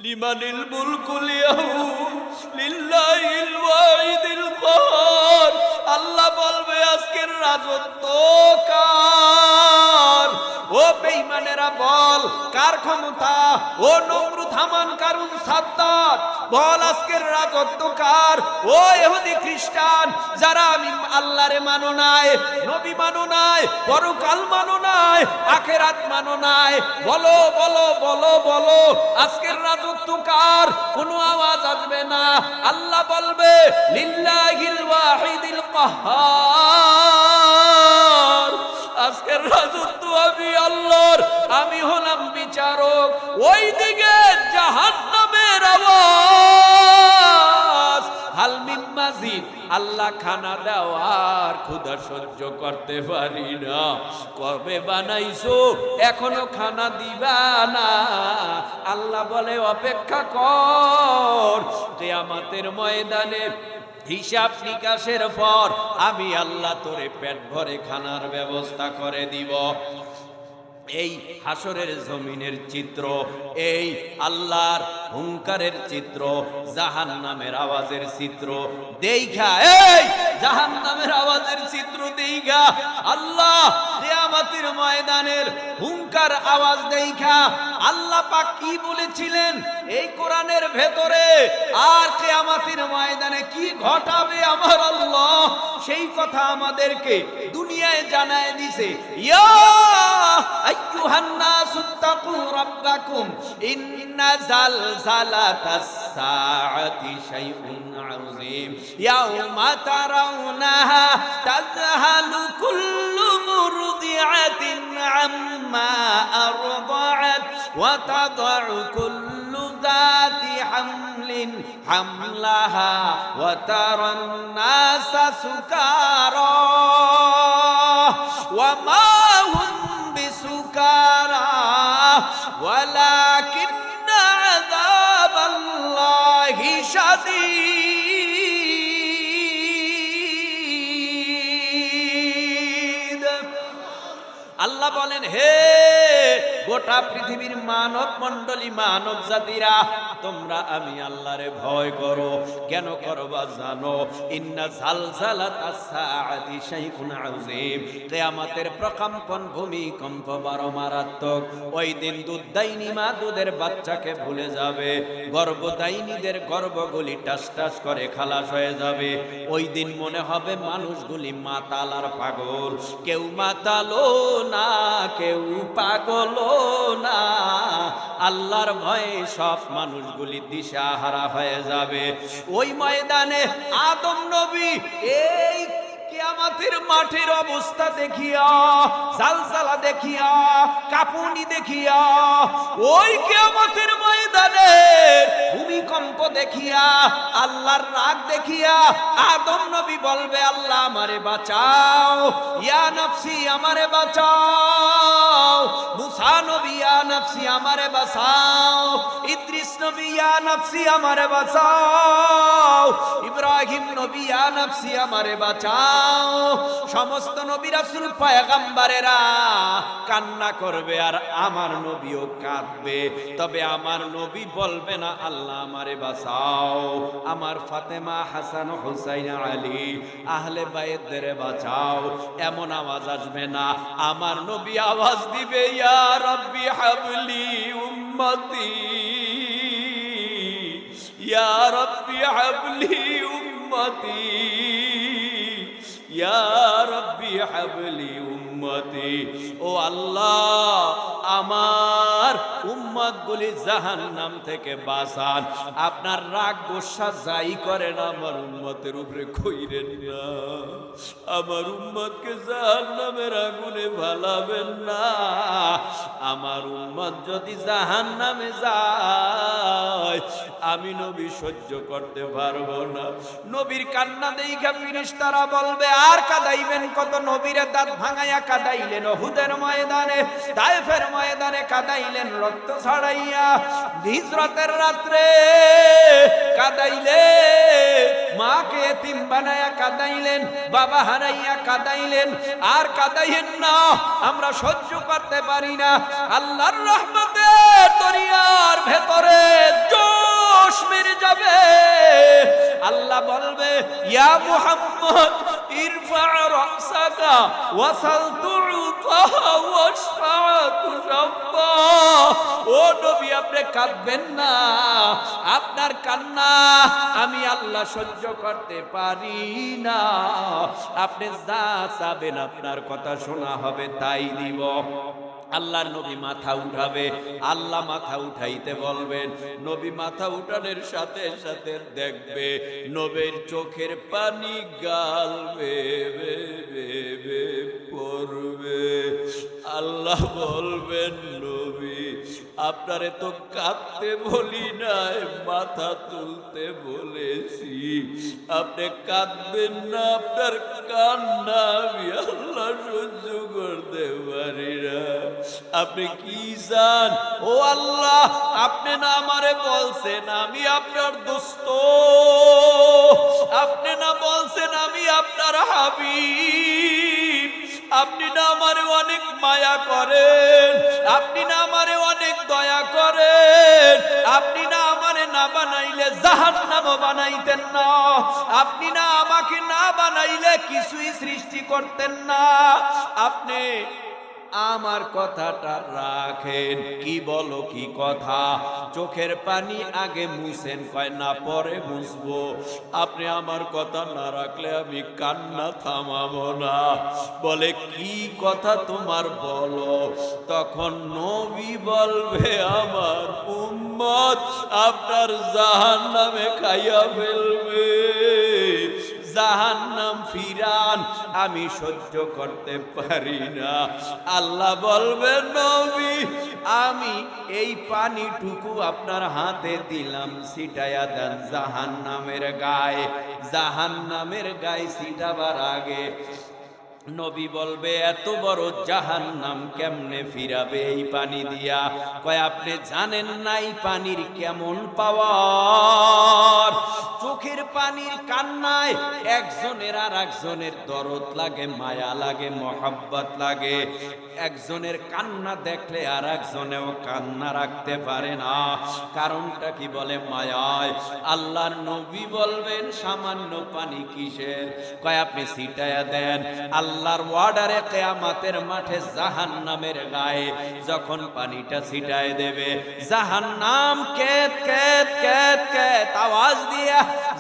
লিমানিল মুলকুল ইয়াউম লিল্লাহিল ওয়াহিদিল কাহার। আল্লাহ বলবে আজকের রাজত্ব কার? ও বেঈমানেরা বল কার ক্ষমতা? ও নমরুদ হামান কারুন সাদ্দাত বল আজকের রাজত্ব কার? ও ইহুদি খ্রিস্টান যারা আমি আল্লাহরে মানো নাই, নবী মানো নাই, পরকাল মানো নাই, আখিরাত মানো নাই, বলো বলো বলো বলো আজকের রাজত্ব কার? কোনো আওয়াজ আসবে না। আল্লাহ বলবে লিল্লাহিল ওয়াহিদিল কাহার। আজকের রাজত্ব আমি আল্লাহর, আমি হলাম বিচারক। ওই দিকে জাহান্নামের আওয়াজ, হাল মিন মাজিদ। আল্লাহ খানা দেওয়ার ক্ষুধা সহ্য করতে পারি না। কবে বানাইছো এখনো খানা দিবা না? আল্লাহ বলে অপেক্ষা কর, কিয়ামতের ময়দানে হিসাব নিকাশের পর আমি আল্লাহ তোরে পেট ভরে খানার ব্যবস্থা করে দিব। এই হাসরের জমিনের চিত্র, এই আল্লাহর হুঙ্কারের চিত্র, জাহান্নামের আওয়াজের চিত্র দেইখা, এই জাহান্নামের আওয়াজের চিত্র দেইখা আল্লাহ কিয়ামতের ময়দানের হুঙ্কার আওয়াজ দেইখা আল্লাহ পাক কি বলেছিলেন এই কোরআনের ভেতরে, আর কিয়ামতের ময়দানে কি ঘটাবে আমার আল্লাহ সেই কথা আমাদেরকে দুনিয়ায় জানায় দিছে। ইয়া আইয়ুহান নাসু তাকু রাব্বাকুম ইন্না জালজালাতাস সাআতি শাইউন আযীম ইয়াউমা তারাউনাহা তাযহালু কুল্লু মুরদিআতিন আম্মা আরদাআত ওয়া তাদউ কুল্লু যাতি হামলিন হামলাহা ওয়া তারান নাসা সুকারা ওয়া মা হুম বিসুকারা ওয়ালাকিন্না আযাবাল্লাহি শাদীদ। আল্লাহ বলেন, হে গোটা পৃথিবীর মানব মণ্ডলী, মানব জাতিরা, তোমরা আমি আল্লাহরে ভয় করো। কেন করবা জানো? ইন্না জালজালাতাস সাআতি শাইউন আযীম। কিয়ামতের প্রকম্পন, ভূমিকম্প বড় মারাত্মক। ওই দিন দুধদাইনী মা দুধের বাচ্চাকে ভুলে যাবে, গর্ভদাইনীদের গর্ভগুলি টাস টাস করে খালাস হয়ে যাবে। ওই দিন মনে হবে মানুষগুলি মাতাল আর পাগল। কেউ মাতালো না, কেউ পাগলও না। আল্লাহর ভয়ে সব মানুষগুলি দিশাহারা হয়ে যাবে। ওই ময়দানে আদম নবী এই কিয়ামতের মাঠের অবস্থা দেখিয়া, জালজালা দেখিয়া, কাঁপুনি দেখিয়া, ওই কিয়ামতের ময়দানে ভূমিকম্প দেখিয়া, আল্লাহর রাগ দেখিয়া আদম নবী বলবে, আল্লাহ আমারে বাঁচাও, ইয়া নফসি আমারে বাঁচাও। মুসা নবী, ইয়া নফসি আমারে বাঁচাও। ইদ্রিস নবী, ইয়া নফসি আমারে বাঁচাও। ইব্রাহিম নবী, ইয়া নফসি আমারে বাঁচাও। সমস্ত নবী রাসূল পয়গম্বরেরা কান্না করবে আর আমার নবীও কাঁদবে। তবে আমার নবী বলবে না, আল্লাহ আমারে বাঁচাও, আমার ফাতেমা, হাসান, হুসাইন, আলী, আহলে বাইতদের বাঁচাও। এমন আওয়াজ আসবে না। আমার নবী আওয়াজ দিবে, ইয়া রাব্বি হাবলি উম্মতি, ইয়া রাব্বি হাবলি উম্মতি, ইয়া রাব্বি হাবলি উম্মতি। ও আল্লাহ, আমার উম্মতগুলি জাহান্নাম থেকে বাঁচান। আপনার রাগ গোসা যাই করেন আমার উম্মতের উপরে কইরেন না। আমার উম্মতকে জাহান্নামের আগুনে ভালাবেন না। আমার উম্মত যদি জাহান্নামে যায় আমি নবী সহ্য করতে পারবো না। নবীর কান্না দেইখা ফেরেশতারা বলবে, আর কাঁদাইবেন কত? নবীর দাঁত ভাঙাইয়া কাঁদাইলেন উহুদের ময়দানে, তায়েফের ময়দানে কাঁদাইলেন রক্ত ছড়াইয়া, হিজরতের রাত্রে কাঁদাইলে, মাকে এতিম বানায়া কাঁদাইলেন, বাবা হারাইয়া কাঁদাইলেন। আর কাঁদাইয়েন না, আমরা সহ্য করতে পারি না। আল্লাহর রহমতের দরিয়ার ভেতরে জোশ মেরে যাবে। আল্লাহ বলবে, ইয়া মুহাম্মদ ইরফা রাসাকা ওয়াসাল তুতা ওয়াশফা তুশাফা। ও নবী, আপনি কাঁদবেন না, আপনার কান্না আমি আল্লাহ সহ্য করতে পারি না। আপনি যা চাবেন আপনার কথা শোনা হবে, তাই দিব। আল্লাহর নবী মাথা উঠাবে, আল্লাহ মাথা উঠাইতে বলবেন। নবী মাথা উঠানোর সাথে সাথে দেখবে নবীর চোখের পানি গাল বেয়ে পড়বে। আল্লাহ বলবেন, নবী আপনারে তো কাঁদতে বলি নাই, মাথা তুলতে বলেছি। আপনি কাঁদবেন না, আপনার কান্না আমি আল্লাহ সহ্য করতে পারি না। আপনি কি চান? ও আল্লাহ, আপনি না আমারে বলছেন আমি আপনার দোস্ত, আপনি না বলছেন আমি আপনার হাবিব, আপনি না আমারে অনেক মায়া করেন, আপনি না আমারে অনেক দয়া করেন, আপনি না আমারে না বানাইলে জাহান্নামও বানাইতেন না, আপনি না আমাকে না বানাইলে কিছুই সৃষ্টি করতেন না। আপনি আমার কথাটা রাখেন। কি বলো, কি কথা? চোখের পানি আগে মুছেন, কয় না পরে মুছবো। আপনি আমার কথা না রাখলে আমি কান্না থামাবো না। বলে, কি কথা তোমার বলো? তখন নবী বলবে, আমার উম্মত আপনার জাহান্নামে খাইয়া ফেলবে, জাহান্নাম ফিরান, আমি সহ্য করতে পারি না। আল্লাহ বলবেন, নবী আমি এই পানিটুকু আপনার হাতে দিলাম, ছিটাইয়া দেন জাহান্নামের গায়ে। জাহান্নামের গায়ে ছিটাবার আগে নবী বলবে, এত বড় জাহান্নাম কেমনে ফিরাবে এই পানি দিয়া? কয় আপনি জানেন না এই পানির কেমন পাওয়ার? চোখের পানির কান্নায় একজনের আর একজনের দরদ লাগে, মায়া লাগে, মহব্বত লাগে। একজনের কান্না দেখলে আর একজনেও কান্না রাখতে পারে না। কারণটা কি? বলে মায়ায়। আল্লাহর নবী বলবেন, সামান্য পানি কিসের? কয় আপনি ছিটায়া দেন। আল্লাহর ওয়ার্ডারে কিয়ামতের মাঠে জাহান্নামের গায়ে যখন পানিটা ছিটায় দেবে, জাহান্নাম কেত কেত কেত কেত আওয়াজ দিয়া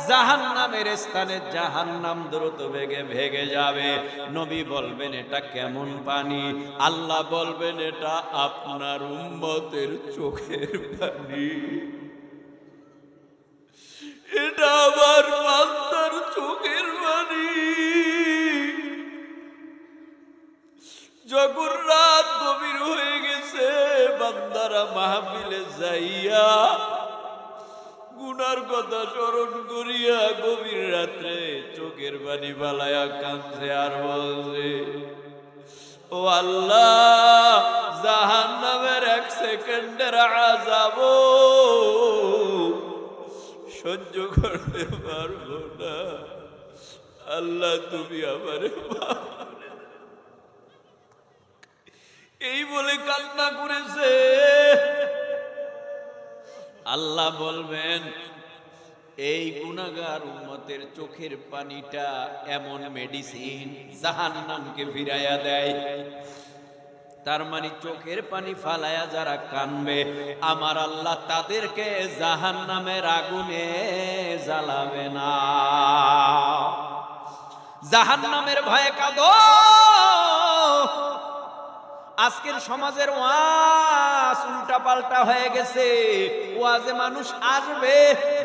জাহান্নামের স্থানে জাহান্নাম দ্রুত বেগে ভেগে যাবে। নবী বলবেন, এটা কেমন পানি? আল্লাহ বলবেন, এটা আপনার উম্মতের চোখের পানি, এটা আমার বান্দার চোখের পানি। যখন রাত গভীর হয়ে গেছে, বান্দারা মাহফিলে যাইয়া গুনার কথা স্মরণ করিয়া গভীর রাত্রে চোখের পানি বালায়া কাঁদছে আর বলছে, ও আল্লাহ, জাহান্নামের এক সেকেন্ডের আযাব সহ্য করতে পারবো না। আল্লাহ তুমি আমারে মাফ। এই বলে কান্না করেছে। আল্লাহ বলবেন, এই গুনাহগার উম্মতের চোখের পানিটা এমন মেডিসিন, জাহান্নামকে ফিরাইয়া দেয়। তার মানে চোখের পানি ফালায়া যারা কানবে, আমার আল্লাহ তাদেরকে জাহান্নামের আগুনে জ্বালাবে না। জাহান্নামের ভয়ে কাঁদো। আজকের সমাজের ওয়াজ উল্টা পাল্টা হয়ে গেছে। ওয়াজে মানুষ আসবে,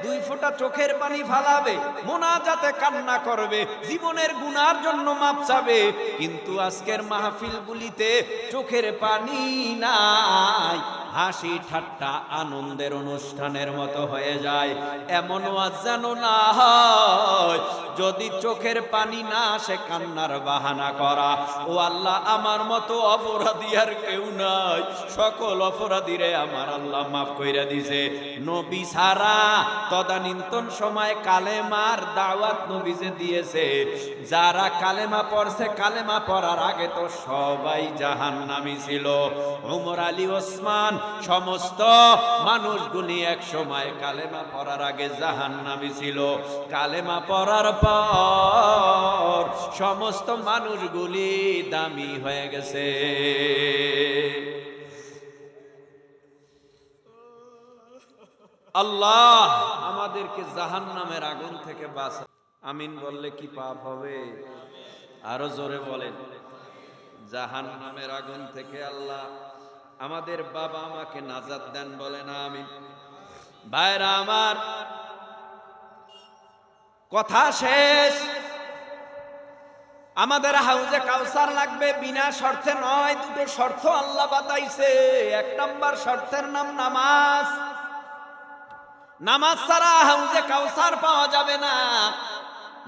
2 ফোঁটা চোখের পানি ফালাবে, মোনাজাতে কান্না করবে, জীবনের গুনার জন্য মাপ চাবে। কিন্তু আজকের মাহফিলগুলিতে চোখের পানি নাই, হাসি ঠাট্টা আনন্দের অনুষ্ঠানের মতো হয়ে যায়। এমন ওয়াজ যেন না হয় যদি চোখের পানি না আসে, কান্নার বাহানা করা। ও আল্লাহ, আমার মতো অপরাধী আর কেউ নাই, সকল অপরাধীরে আমার আল্লাহ মাফ কইরা দিছে। নবী সারা তদানীন্তন সময় কালেমার দাওয়াত নবী যে দিয়েছে, যারা কালেমা পড়ছে, কালেমা পড়ার আগে তো সবাই জাহান্নামী ছিল। উমর, আলী, ওসমান সমস্ত মানুষগুলি এক সময় কালেমা পড়ার আগে জাহান্নামী ছিল, কালেমা পড়ার পর সমস্ত মানুষগুলি দামি হয়ে গেছে। আল্লাহ আমাদেরকে জাহান্নামের আগুন থেকে বাঁচা। আমিন বললে কি পাপ হবে? আরো জোরে বলেন। জাহান্নামের আগুন থেকে আল্লাহ আমাদের বাবা আমাকে নাজাত দেন, বলেন আমিন। ভাইরা আমার, কথা শেষ। আমাদের হাউজে কাউসার লাগবে, বিনা শর্তে নয়, দুটো শর্ত আল্লাহ বাতাইছে। এক নাম্বার শর্তের নাম নামাজ। নামাজ ছাড়া হাউজে কাউসার পাওয়া যাবে না।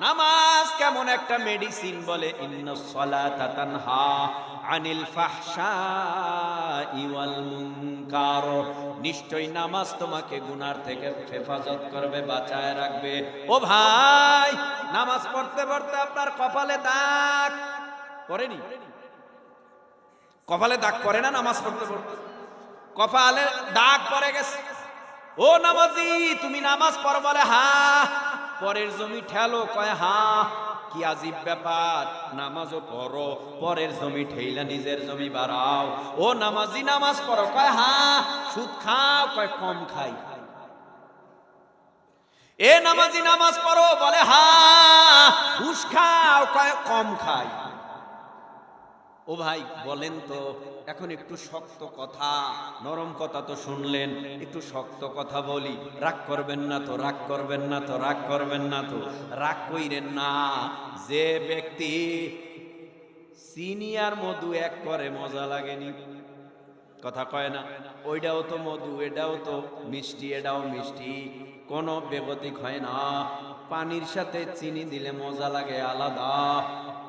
নামাজ কেমন একটা মেডিসিন, বলে ইন্নাস সালাতা তানহা আনিল ফাহশাই ওয়াল মুনকার। নিশ্চয়ই নামাজ তোমাকে গুনার থেকে হেফাজত করবে, বাঁচায় রাখবে। ও ভাই, নামাজ পড়তে পড়তে আপনার কপালে দাগ পড়েনি? কপালে দাগ পড়ে না? নামাজ পড়তে পড়তে কপালে দাগ পড়ে গেছে। ও নামাজি, তুমি নামাজ পড়ো? বলে হ্যাঁ। পরের জমি ঠেলো? কয় হ্যাঁ। কি আজীব ব্যাপার, নামাজও পড়ো, পরের জমি ঠেইলা নিজের জমি বাড়াও। ও নামাজি, নামাজ পড়ো? কয় হ্যাঁ। সুদ খাও? কয় কম খাই। এ নামাজি, নামাজ পড়ো? বলে হ্যাঁ। ঘুষ খাও? কয় কম খাই। ও ভাই বলেন তো, এখন একটু শক্ত কথা, নরম কথা তো শুনলেন, একটু শক্ত কথা বলি। রাগ করবেন না তো? রাগ করবেন না তো? রাগ করবেন না তো? রাগ কইরেন না। যে ব্যক্তি চিনি আর মধু এক করে, মজা লাগেনি? কথা কয় না? ওইটাও তো মধু, এটাও তো মিষ্টি, এটাও মিষ্টি, কোনো বেগতিক হয় না। পানির সাথে চিনি দিলে মজা লাগে আলাদা,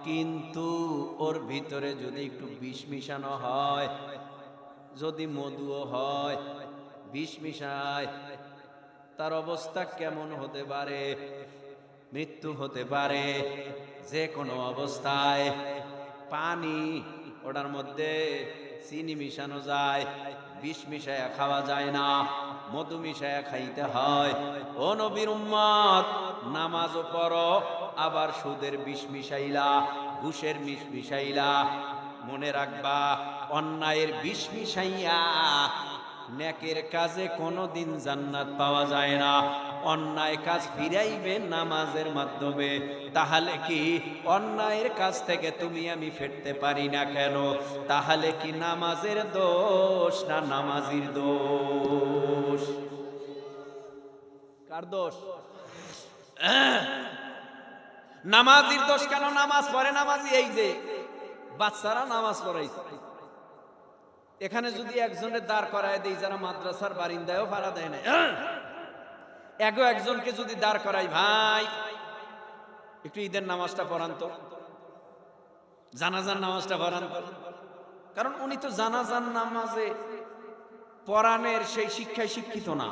কিন্তু ওর ভিতরে যদি একটু বিষ মিশানো হয়, যদি মধুও হয়, বিষ মিশায়, তার অবস্থা কেমন হতে পারে? মৃত্যু হতে পারে যে কোনো অবস্থায়। পানি, ওটার মধ্যে চিনি মিশানো যায়, বিষ মিশায়া খাওয়া যায় না, মধু মিশায়া খাইতে হয়। ও নবীর উম্মত, নামাজও পড়ো, আবার সুদের বিষ মিশাইলা, ঘুষের বিষ মিশাইলা। মনে রাখবা, অন্যায়ের বিষ মিশাইয়া নেকের কাজে কোনোদিন জান্নাত পাওয়া যায় না। অন্যায় কাজ ফিরাইবে নামাজের মাধ্যমে। তাহলে কি অন্যায়ের কাজ থেকে তুমি আমি ফিরতে পারি না কেন? তাহলে কি নামাজের দোষ না নামাজির দোষ? কার দোষ? নামাজির দোষ কেন? নামাজ পড়ে নামাজি। এই যে বাচ্চারা নামাজ পড়াইছে, এখানে যদি একজনের দাঁড় করায় দেই, যারা মাদ্রাসার বারিন্দায়ও ভাড়া দেয় না, একজনকে যদি দাঁড় করাই, ভাই একটু ঈদের নামাজটা পড়ান তো, জানাজার নামাজটা পড়ান তো। কারণ উনি তো জানাজার নামাজে পড়ানের সেই শিক্ষায় শিক্ষিত না,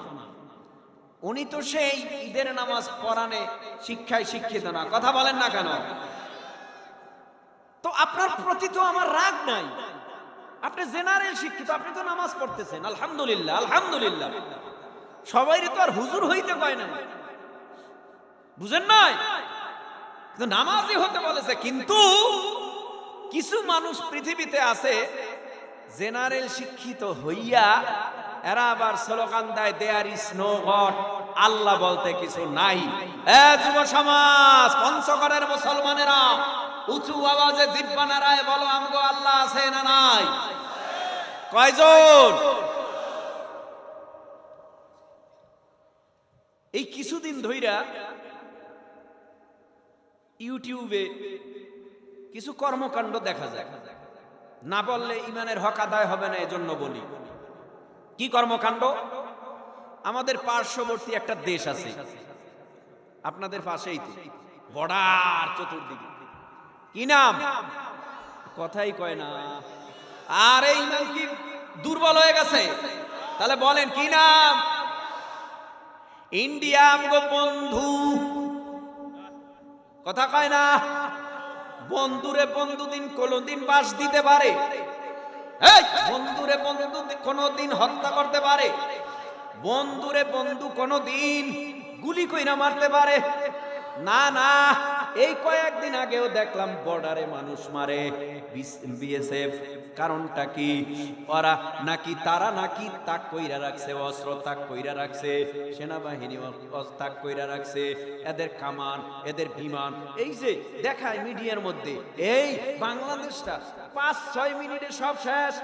উনি তো সেই ঈদের নামাজ পড়ানে শিক্ষায় শিক্ষিত না। কথা বলেন না কেন? তো আপনার প্রতি তো আমার রাগ নাই, আপনি জেনারেল শিক্ষিত, আপনি তো নামাজ পড়তেছেন, আলহামদুলিল্লাহ আলহামদুলিল্লাহ। সবাই তো আর হুজুর হইতে পায় না, বুঝেন নাই? কিন্তু নামাজই হতে বলেছে। কিন্তু কিছু মানুষ পৃথিবীতে আছে জেনারেল শিক্ষিত হইয়া এরা আবার স্লোগান দেয়, দেয়ার ইজ নো গড, আল্লাহ বলতে কিছু নাই। যুব সমাজ, পঞ্চগড়ের মুসলমানেরা উঁচু আওয়াজে জিহ্বা নাড়ায় বলো, আমগো আল্লাহ আছে না নাই? কয়জন? এই কিছুদিন ধইরা ইউটিউবে কিছু কর্মকাণ্ড দেখা যায়, না বললে ইমানের হক আদায় হবে না, এজন্য বলি। কি কর্মকাণ্ড? আমাদের পার্শ্ববর্তী একটা দেশ আছে, আপনাদের পাশেই তো, বর্ডার চতুর্দিকে। কি নাম? কথাই কয় না। আর এই নাম কি দুর্বল হয়ে গেছে? তাহলে বলেন কি নাম? ইন্ডিয়া আমগো বন্ধু। কথা কয় না? বন্ধুরে বন্ধু দিন কোনদিন বাস দিতে পারে? এই বন্ধুরে বন্ধু কোনদিন হত্যা করতে পারে? বন্ধুরে বন্ধু কোনদিন গুলি কইরা মারতে পারে? না না। এই কয়েকদিন আগেও দেখলাম বর্ডারে মানুষ মারে বিএসএফ। কারণটা কি? ওরা নাকি তারা নাকি তাক কইরা রাখছে, অস্ত্র তাক কইরা রাখছে, সেনাবাহিনী তাক কইরা রাখছে, এদের কামান এদের বিমান। এই যে দেখায় মিডিয়ার মধ্যে, এই বাংলাদেশটা 5-6 মিনিটে সব শেষ,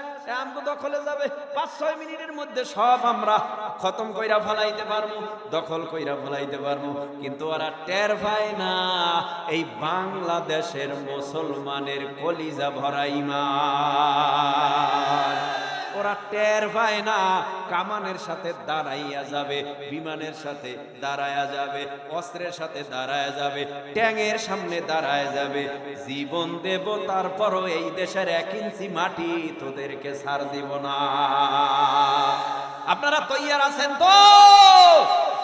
আমগো দখলে যাবে, 5-6 মিনিটের মধ্যে সব আমরা খতম কইরা ফেলাইতে পারবো, দখল কইরা ফেলাইতে পারবো। কিন্তু ওরা টের পায় না এই বাংলাদেশের মুসলমানের কলিজা ভরা ঈমান। ওরা টের পায় না কামানের সাথে দাঁড়াইয়া যাবে, বিমানের সাথে দাঁড়ায়া যাবে, অস্ত্রের সাথে দাঁড়ায়া যাবে, ট্যাংয়ের সামনে দাঁড়ায় যাবে। জীবন দেব তারপরও এই দেশের 1 ইঞ্চি মাটি তোদেরকে ছাড় দিব না। আপনারা তৈয়ার আছেন তো?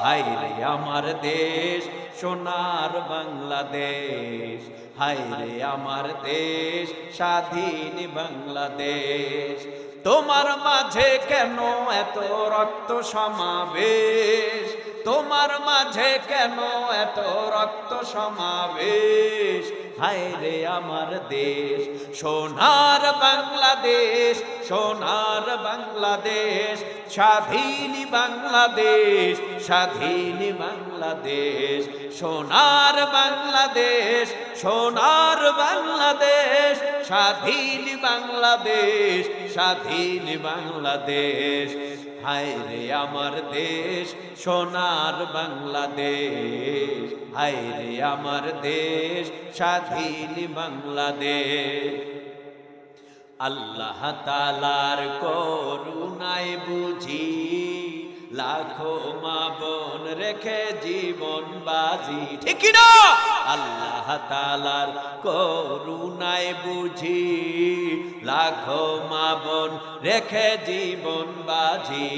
হায় রে আমার দেশ, সোনার বাংলাদেশ, হায় রে আমার দেশ, স্বাধীন বাংলাদেশ। তোমার মাঝে কেন এত রক্ত সমাবেশ? তোমার মাঝে কেন এত রক্ত সমাবেশ? হায় রে আমার দেশ, সোনার বাংলাদেশ, সোনার বাংলাদেশ, স্বাধীন বাংলাদেশ, স্বাধীন বাংলাদেশ, সোনার বাংলাদেশ, সোনার বাংলাদেশ, স্বাধীন বাংলাদেশ, স্বাধীন বাংলাদেশ। হায় রে আমার দেশ, সোনার বাংলাদেশ, হায় রে আমার দেশ, স্বাধীন বাংলাদেশ। আল্লাহ তাআলার করুণায় বুঝি লাখো মা বোন রেখে জীবন বাজি, ঠিক না? আল্লাহ তাআলার করুণায় বুঝি লাখো মা বোন রেখে জীবন বাজি।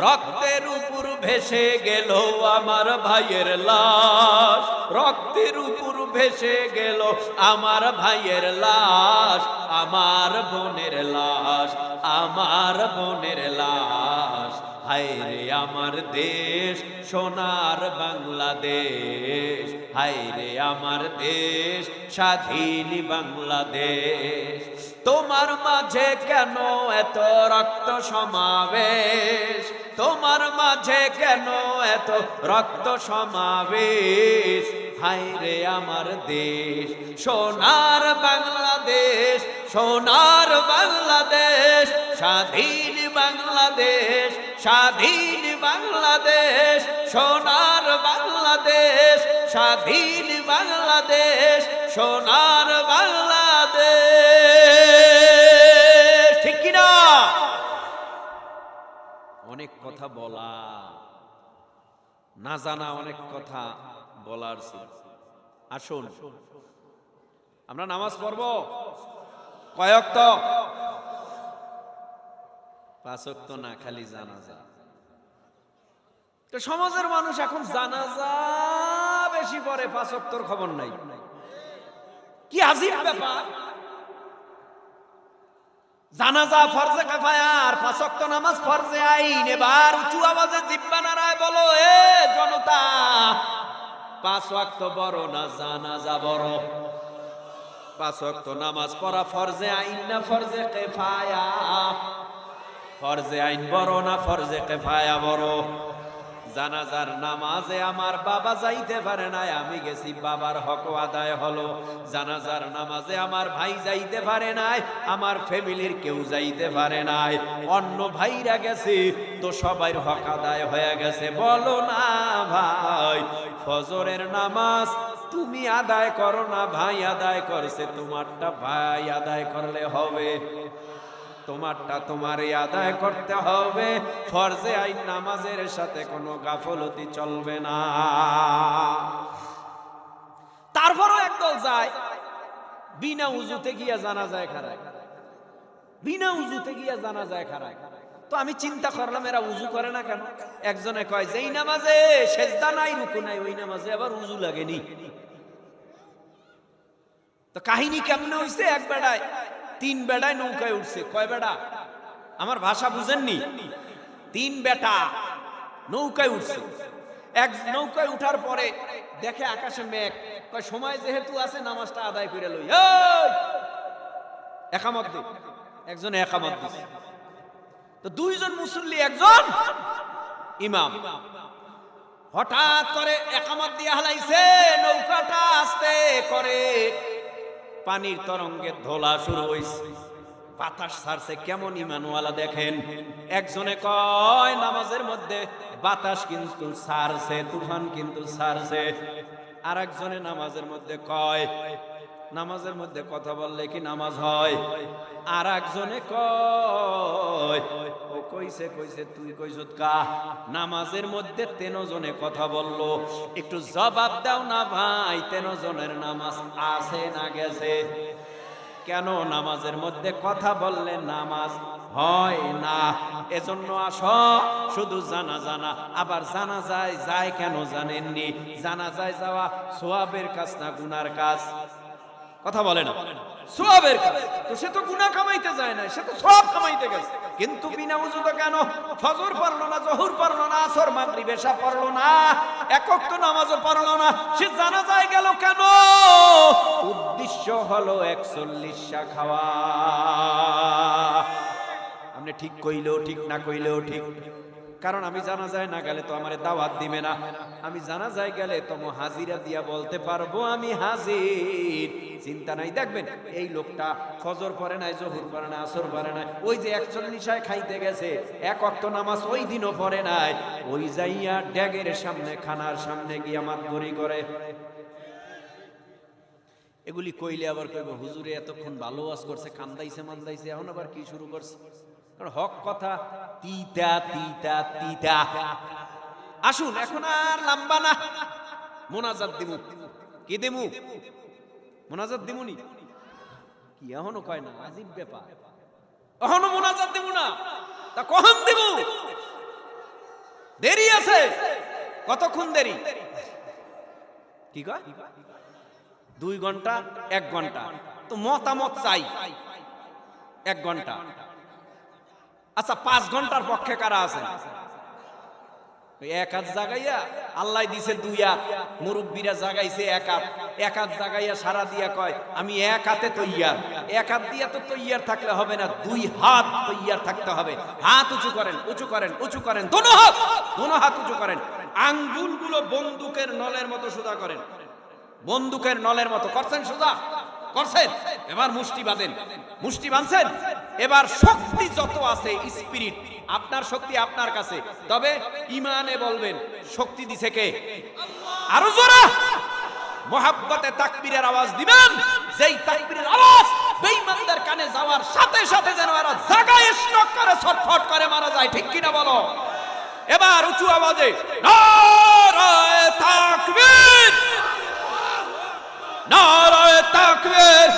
রক্তের উপর ভেসে গেল আমার ভাইয়ের লাশ, রক্তের উপর ভেসে গেল আমার ভাইয়ের লাশ, আমার বোনের লাশ, আমার বোনের লাশ। হায় রে আমার দেশ, সোনার বাংলাদেশ, হায় রে আমার দেশ, স্বাধীন বাংলাদেশ। তোমার মাঝে কেন এত রক্ত সমাবেশ? তোমার মাঝে কেন এত রক্ত সমাবেশ? হায় রে আমার দেশ, সোনার বাংলাদেশ, সোনার বাংলাদেশ, স্বাধীন বাংলাদেশ, স্বাধীন বাংলাদেশ, সোনার বাংলাদেশ, স্বাধীন বাংলাদেশ, সোনার বাংলাদেশ। ঠিক কিনা? অনেক কথা বলা, না জানা অনেক কথা বলার ছিল। আসুন আমরা নামাজ পড়ব কয় ওয়াক্ত? 5 ওয়াক্ত না, খালি জানাজা। তো সমাজের মানুষ এখন জানাজা বেশি পড়ে, 5 ওয়াক্তর খবর নাই। কি আজীব ব্যাপার! জানাজা ফরজে কিফায়া আর 5 ওয়াক্ত নামাজ ফরজে আইন। এবার উঁচু আওয়াজে জিহ্বা নাড়ায় বলো, এ জনতা, 5 ওয়াক্ত বড় না জানাজা বড়? 5 ওয়াক্ত নামাজ পড়া ফরজে আইন না ফরজে কিফায়া? ফরজে আইন বড় না ফরজে কিফায়া বড়? জানাজার নামাজে আমার বাবা যাইতে পারে নাই, আমি গেছি, বাবার হক আদায় হলো। জানাজার নামাজে আমার ভাই যাইতে পারে নাই, আমার ফ্যামিলির কেউ যাইতে পারে নাই, অন্য ভাইরা গেছে, তো সবার হক আদায় হয়ে গেছে। বলো না ভাই, ফজরের নামাজ তুমি আদায় করো না, ভাই আদায় করছে, তোমারটা ভাই আদায় করলে হবে, তোমারটা তোমারই আদায় করতে হবে। ফরজে আইন নামাজের সাথে কোনো গাফলতি চলবে না। তারপরও একদল যায় বিনা উজুতে গিয়া জানাজায় খাড়ায়, বিনা উজুতে গিয়া জানাজায় খাড়ায়। তো আমি চিন্তা করলাম এরা উজু করে না কেন? একজনে কয় যেই নামাজে সেজদা নাই রুকু নাই ওই নামাজে আবার উজু লাগেনি। তো কাহিনী কেমনে হইছে? এক বেড়ায় তিন বেটায় নৌকায় উঠছে। কয় বেটা? আমার ভাষা বুঝেননি? তিন বেটা নৌকায় উঠছে। এক নৌকায় উঠার পরে দেখে আকাশে মেঘ। কয় সময় যেহেতু আছে নামাজটা আদায় করে লই। একামত দে। একজন একামত দিছে। তো দুইজন মুসল্লি, একজন ইমাম। হঠাৎ করে একামত দিয়ে হালাইছে, নৌকাটা আস্তে করে পানির তরঙ্গে ধোলা শুরু হইছে, বাতাস ছাড়ছে। কেমন ইমানওয়ালা দেখেন। একজনে কয় নামাজের মধ্যে বাতাস কিন্তু ছাড়ছে, তুফান কিন্তু ছাড়ছে। আর একজনে নামাজের মধ্যে কয় নামাজের মধ্যে কথা বললে কি নামাজ হয়? আর একজনে কয় ও কইছে তুই কইছত কা? নামাজের মধ্যে 13 জনে কথা বললো, একটু জবাব দাও না ভাই, 13 জনের নামাজ আছে না গেছে? কেন নামাজের মধ্যে কথা বললে নামাজ হয় না? এজন্য আসো শুধু জানা আবার জানা যায় কেন জানেননি? জানা যাওয়া সওয়াবের কাজ না গুনার কাজ? কথা বলে না, সওয়াবের কাজ। তো সে তো গুনাহ কামাইতে যায় না, সে তো সওয়াব কামাইতে গেছে। কিন্তু বিনা ওযুতে কেন? ফজর পড়লো না, জোহর পড়লো না, আসর মাগরিব এশা পড়লো না, এক ওয়াক্ত নামাজও পড়লো না, সে জানাজায় গেল কেন? উদ্দেশ্য হলো 41 খাওয়া। আপনি ঠিক কইলেও ঠিক, না কইলেও ঠিক। কারণ আমি জানাজায় না গেলে তো আমারে দাওয়াত দিবে না। আমি জানাজায় গেলে তো হাজিরা দিয়া বলতে পারবো আমি হাজির। চিন্তা নাই। দেখবেন এই লোকটা ফজর পড়ে নাই, জোহর পড়ে নাই, আসর পড়ে নাই, ওই যে 41 খাইতে গেছে, এক ওয়াক্ত নামাজ ওই দিনও পড়ে নাই, ওই যাইয়া ড্যাগের সামনে, খানার সামনে গিয়া মাতবরি করে। এগুলি কইলে আবার কইব হুজুরে এতক্ষণ ভালো ওয়াজ করছে, কান্দাইছে মান্দাইছে, এখন আবার কি শুরু করছে? হক কথা তিতা তিতা তিতা। আসুন এখন আর লম্বা না, মোনাজাত দিমু। কি দিমু? মোনাজাত দিমুনি কি? এখনো কয় না, আজীব ব্যাপার। এখনো মোনাজাত দিমু না, তা কখন দিমু? দেরি আছে। কতক্ষণ দেরি? কি কয়? 2 ঘন্টা, 1 ঘন্টা। তো মতামত চাই 1 ঘন্টা। আচ্ছা 5 ঘন্টার পক্ষে কারা আছেন? এক হাত জাগাইয়া আল্লাহ দিছে 2 হাত, মুরব্বীরা জাগাইছে 1 হাত, 1 হাত জাগাইয়া সারা দিয়া কয় আমি 1 হাতে তৈয়ার। 1 হাত দিয়া তো তৈয়ার থাকলে হবে না, 2 হাত তৈয়ার থাকতে হবে। হাত উঁচু করেন, উঁচু করেন, উঁচু করেন, দোনো হাত উঁচু করেন। আঙ্গুলগুলো বন্দুকের নলের মতো সোজা করেন, বন্দুকের নলের মতো করছেন, সোজা করছেন। এবার মুষ্টি বাঁধেন, মুষ্টি বাঁধছেন। এবার শক্তি যত আছে, স্পিরিট, আপনার শক্তি আপনার কাছে, তবে ইমানে বলবেন শক্তি দিছে কে? আরো জোরে মুহাব্বতে তাকবীরের আওয়াজ দিবেন। যেই তাকবীরের আওয়াজ বেঈমানদের কানে যাওয়ার সাথে সাথে যেন এরা জায়গায় স্টক করে ছটফট করে মারা যায়। ঠিক কিনা বলো? এবার উঁচু আওয়াজে নারায়ে তাকবীর, নারায়ে তাকবীর।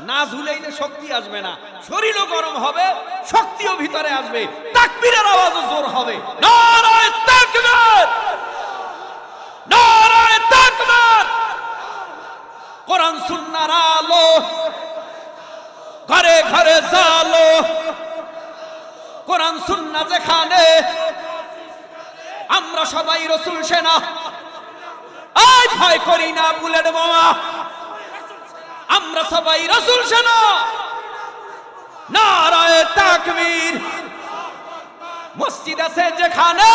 না ঝুলাইলে শক্তি আসবে না, শরীরও গরম হবে, শক্তিও ভিতরে আসবে, তাকবীরের আওয়াজও জোর হবে। নারায়ে তাকবীর, নারায়ে তাকবীর। কোরআন সুন্নাহর আলো ঘরে ঘরে জালো, কোরআন সুন্নাহ যেখানে, আমরা সবাই রাসূল সেনা। আই ভয় করি না বুলেট বোমা, আমরা সবাই রাসূল সেনা। নারায়ে তাকবীর। মসজিদ আছে যেখানে,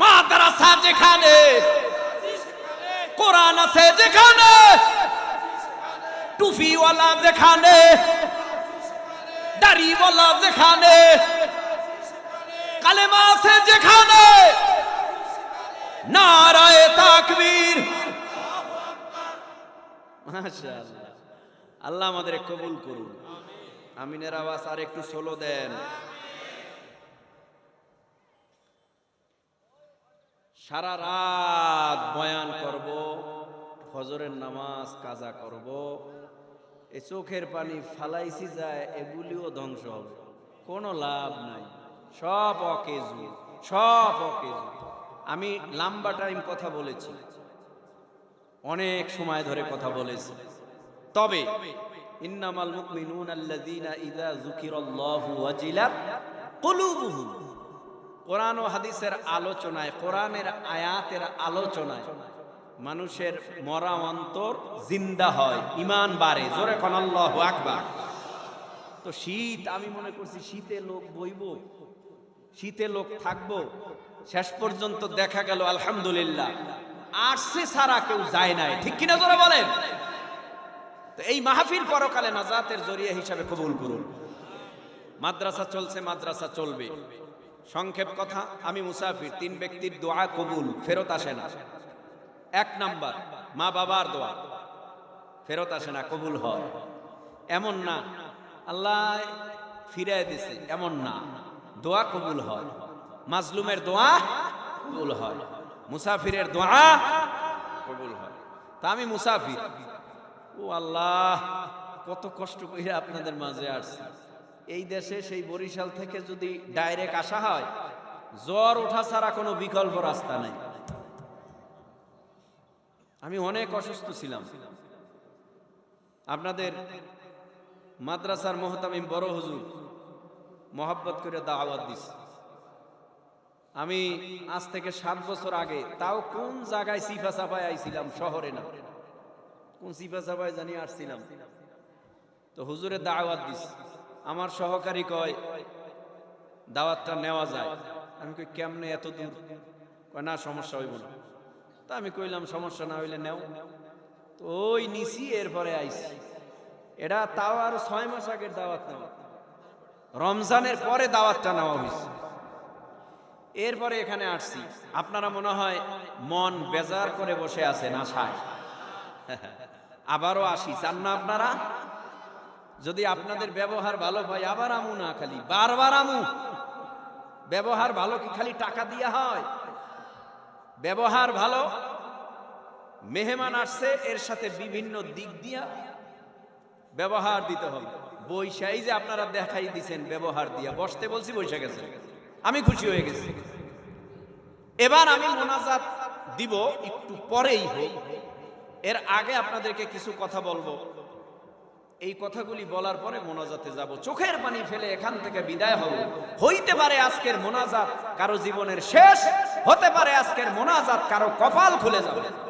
মাদ্রাসা যেখানে, কোরআন আছে যেখানে, টুপিওয়ালা যেখানে, দাড়িওয়ালা যেখানে, কালেমা আছে যেখানে, নারায়ে তাকবীর। মাশাআল্লাহ। আল্লাহ আমাদের কবুল করুন। আমিনের আওয়াজ আর একটু সোলো দেন। সারা রাত বয়ান করব, ফজরের নামাজ কাজা করব, এই চোখের পানি ফালাইছি যায়, এগুলিও ধ্বংস হবে, কোনো লাভ নাই, সব অকেজু, সব অকেজু। আমি লম্বা টাইম কথা বলেছি, অনেক সময় ধরে কথা বলেছি, তবে ইন্নামাল মুমিনুনা আল্লাযীনা ইযা যুকিরাল্লাহু ওয়াজিলাত কুলুবুহুম। কোরআন ও হাদিসের আলোচনায়, কোরআনের আয়াতের আলোচনায় মানুষের মরা অন্তর জিন্দা হয়, ঈমান বাড়ে। জোরে কোন আল্লাহু আকবার। তো শীত, আমি মনে করছি শীতে লোক বইব, শীতে লোক থাকবো, শেষ পর্যন্ত দেখা গেল আলহামদুলিল্লাহ আসছে ছাড়া কেউ যায় নাই। ঠিক কিনা জোরে বলেন? তো এই মাহফিল পরকালে নাজাতের জরিয়া হিসাবে কবুল করুন। মাদ্রাসা চলছে, মাদ্রাসা চলবে। সংক্ষেপ কথা, আমি মুসাফির, 3 ব্যক্তির দোয়া কবুল, ফেরত আসে না। 1 নাম্বার, মা বাবার দোয়া ফেরত আসে না, কবুল হয়। এমন না আল্লাহ ফিরায় দিছে, এমন না, দোয়া কবুল হয়। মাজলুমের দোয়া কবুল হয়, মুসাফিরের দোয়া কবুল হয়। তা আমি মুসাফির, ও আল্লাহ কত কষ্ট করে আপনাদের মাঝে আসছি। এই দেশে সেই বরিশাল থেকে যদি ডাইরেক্ট আসা হয়, জ্বর ওঠা ছাড়া কোনো বিকল্প রাস্তা নাই। আমি অনেক অসুস্থ ছিলাম। আপনাদের মাদ্রাসার মুহতামিম বড় হুজুর মহব্বত করে দাওয়াত দিছে। আমি আজ থেকে 7 বছর আগে, তাও কোন জায়গায় সিফা সাফায় আইছিলাম, শহরে না, কোন সিফা সাফায় জানি আসছিলাম। তো হুজুরে দাওয়াত দিছে। আমার সহকারী কয় দাওয়াতটা নেওয়া যায়। আমি কই কেমনে এত দূর? কয় না, সমস্যা হইব না। তা আমি কইলাম সমস্যা না হইলে নেও। তো ওই নিছি, এরপরে আইছি। এটা তাও আর 6 মাস আগের দাওয়াত নেওয়া, রমজানের পরে দাওয়াতটা নেওয়া হয়েছে। এরপরে এখানে আসছি। আপনারা মনে হয় মন বেজার করে বসে আছেন আশায়, আবারও আসি, চান না আপনারা? যদি আপনাদের ব্যবহার ভালো হয় আবার আমু না, খালি বারবার আমু। ব্যবহার ভালো কি খালি টাকা দিয়া হয়? ব্যবহার ভালো, মেহমান আসছে, এর সাথে বিভিন্ন দিক দিয়া ব্যবহার দিতে হবে। বৈশাই যে আপনারা দেখাই দিছেন ব্যবহার দিয়া, বসতে বলছি বৈশা গেছে, আমি খুশি হয়ে গেছি। এবার আমি মোনাজাত দিব, একটু পরেই হোক। এর আগে আপনাদেরকে কিছু কথা বলবো। এই কথাগুলি বলার পরে মোনাজাতে যাব। চোখের পানি ফেলে এখান থেকে বিদায় হব। হইতে পারে আজকের মোনাজাত কারো জীবনের শেষ, হতে পারে আজকের মোনাজাত কারো কপাল খুলে যাবে।